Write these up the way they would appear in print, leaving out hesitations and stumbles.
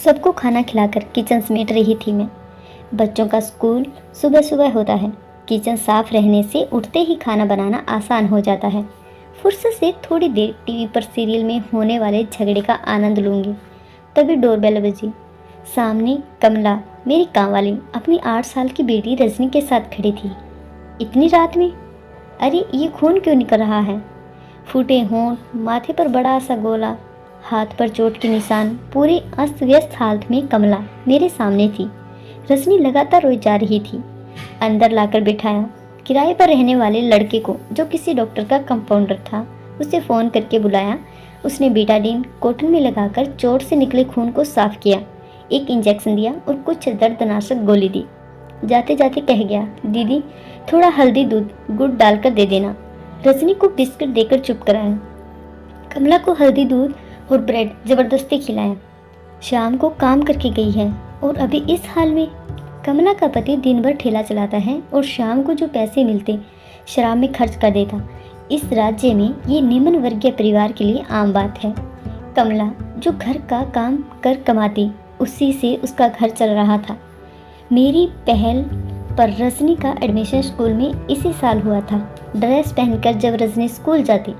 सबको खाना खिलाकर किचन समेट रही थी मैं। बच्चों का स्कूल सुबह सुबह होता है। किचन साफ रहने से उठते ही खाना बनाना आसान हो जाता है। फुर्सत से थोड़ी देर टीवी पर सीरियल में होने वाले झगड़े का आनंद लूँगी। तभी डोरबेल बजी। सामने कमला, मेरी कांवाली, अपनी 8 साल की बेटी रजनी के साथ खड़ी थी। इतनी रात में? अरे ये खून क्यों निकल रहा है? फूटे होंठ, माथे पर बड़ा सा गोला, हाथ पर चोट के निशान। पूरी अस्त व्यस्त हालत में कमला मेरे सामने थी। रजनी लगातार रोई जा रही थी। अंदर लाकर बिठाया। किराए पर रहने वाले लड़के को, जो किसी डॉक्टर का कंपाउंडर था, उसे फ़ोन करके बुलाया। उसने बीटाडीन कॉटन में लगाकर चोट से निकले खून को साफ किया, एक इंजेक्शन दिया और कुछ दर्दनाशक गोली दी। जाते जाते कह गया, दीदी थोड़ा हल्दी दूध गुड़ डालकर दे देना। रजनी को बिस्किट देकर चुप कराया। कमला को हल्दी दूध और ब्रेड जबरदस्ती खिलाया। शाम को काम करके गई है और अभी इस हाल में। कमला का पति दिन भर ठेला चलाता है और शाम को जो पैसे मिलते शराब में खर्च कर देता। इस राज्य में ये निम्न वर्गीय परिवार के लिए आम बात है। कमला जो घर का काम कर कमाती, उसी से उसका घर चल रहा था। मेरी पहल पर रजनी का एडमिशन स्कूल में इसी साल हुआ था। ड्रेस पहनकर जब रजनी स्कूल जाती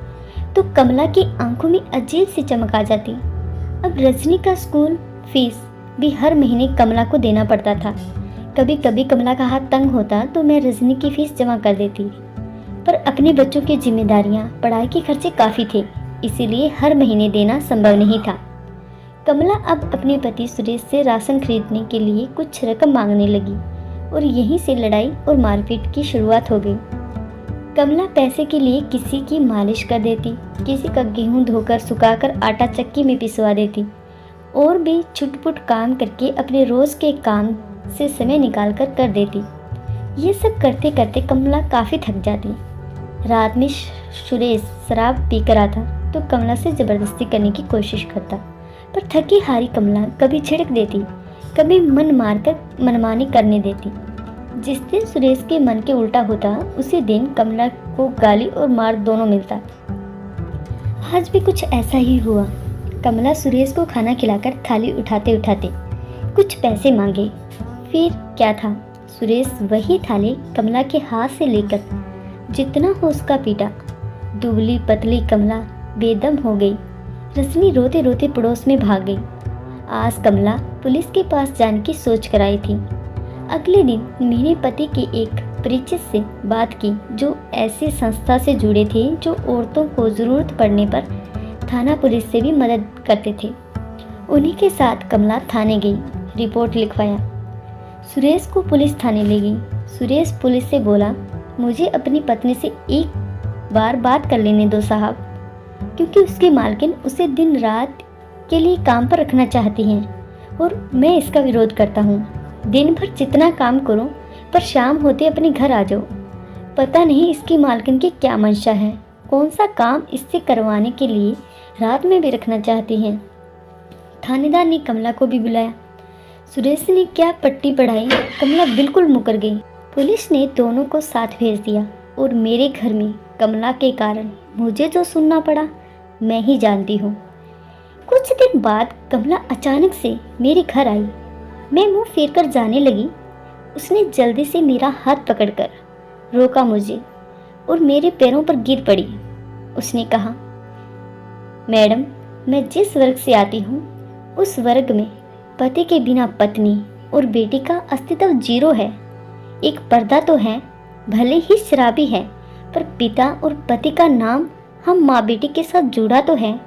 तो कमला की आंखों में अजीब सी चमक आ जाती। अब रजनी का स्कूल फीस भी हर महीने कमला को देना पड़ता था। कभी कभी कमला का हाथ तंग होता तो मैं रजनी की फीस जमा कर देती, पर अपने बच्चों की जिम्मेदारियां, पढ़ाई के खर्चे काफ़ी थे, इसीलिए हर महीने देना संभव नहीं था। कमला अब अपने पति सुरेश से राशन खरीदने के लिए कुछ रकम मांगने लगी और यहीं से लड़ाई और मारपीट की शुरुआत हो गई। कमला पैसे के लिए किसी की मालिश कर देती, किसी का गेहूं धोकर सुखाकर आटा चक्की में पिसवा देती और भी छुटपुट काम करके अपने रोज़ के काम से समय निकाल कर देती। ये सब करते करते कमला काफ़ी थक जाती। रात में सुरेश शराब पीकर आता तो कमला से ज़बरदस्ती करने की कोशिश करता, पर थकी हारी कमला कभी झिड़क देती, कभी मन मारकर मनमानी करने देती। जिस दिन सुरेश के मन के उल्टा होता, उसी दिन कमला को गाली और मार दोनों मिलता। आज भी कुछ ऐसा ही हुआ। कमला सुरेश को खाना खिलाकर थाली उठाते उठाते कुछ पैसे मांगे। फिर क्या था, सुरेश वही थाली कमला के हाथ से लेकर जितना हो उसका पीटा। दुबली पतली कमला बेदम हो गई। रजनी रोते रोते पड़ोस में भाग गई। आज कमला पुलिस के पास जाने की सोच कर आई थी। अगले दिन मेरे पति के एक परिचित से बात की, जो ऐसी संस्था से जुड़े थे जो औरतों को ज़रूरत पड़ने पर थाना पुलिस से भी मदद करते थे। उन्हीं के साथ कमला थाने गई, रिपोर्ट लिखवाया। सुरेश को पुलिस थाने ले गई। सुरेश पुलिस से बोला, मुझे अपनी पत्नी से एक बार बात कर लेने दो साहब, क्योंकि उसकी मालकिन उसे दिन रात के लिए काम पर रखना चाहती हैं और मैं इसका विरोध करता हूँ। दिन भर जितना काम करो, पर शाम होते अपने घर आ जाओ। पता नहीं इसकी मालकिन की क्या मंशा है, कौन सा काम इससे करवाने के लिए रात में भी रखना चाहती हैं। थानेदार ने कमला को भी बुलाया। सुरेश ने क्या पट्टी पढ़ाई, कमला बिल्कुल मुकर गई। पुलिस ने दोनों को साथ भेज दिया और मेरे घर में कमला के कारण मुझे जो सुनना पड़ा मैं ही जानती हूँ। कुछ दिन बाद कमला अचानक से मेरे घर आई। मैं मुंह फेर कर जाने लगी। उसने जल्दी से मेरा हाथ पकड़कर रोका मुझे और मेरे पैरों पर गिर पड़ी। उसने कहा, मैडम, मैं जिस वर्ग से आती हूँ उस वर्ग में पति के बिना पत्नी और बेटी का अस्तित्व जीरो है। एक पर्दा तो है, भले ही शराबी है, पर पिता और पति का नाम हम माँ बेटी के साथ जुड़ा तो है,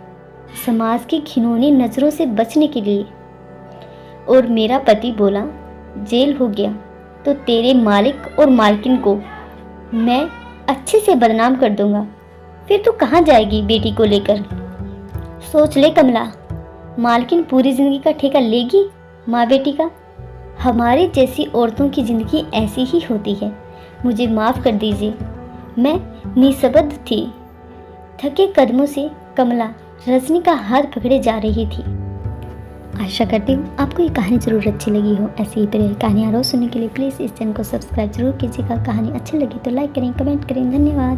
समाज की घिनौनी नज़रों से बचने के लिए। और मेरा पति बोला, जेल हो गया तो तेरे मालिक और मालकिन को मैं अच्छे से बदनाम कर दूंगा, फिर तू कहाँ जाएगी बेटी को लेकर? सोच ले कमला, मालकिन पूरी ज़िंदगी का ठेका लेगी माँ बेटी का? हमारी जैसी औरतों की ज़िंदगी ऐसी ही होती है। मुझे माफ़ कर दीजिए, मैं निशब्द थी। थके कदमों से कमला रजनी का हाथ पकड़े जा रही थी। आशा करती हूँ आपको ये कहानी ज़रूर अच्छी लगी हो। ऐसी ही तरह कहानियाँ रोज़ सुनने के लिए प्लीज़ इस चैनल को सब्सक्राइब जरूर कीजिएगा। कहानी अच्छी लगी तो लाइक करें, कमेंट करें। धन्यवाद।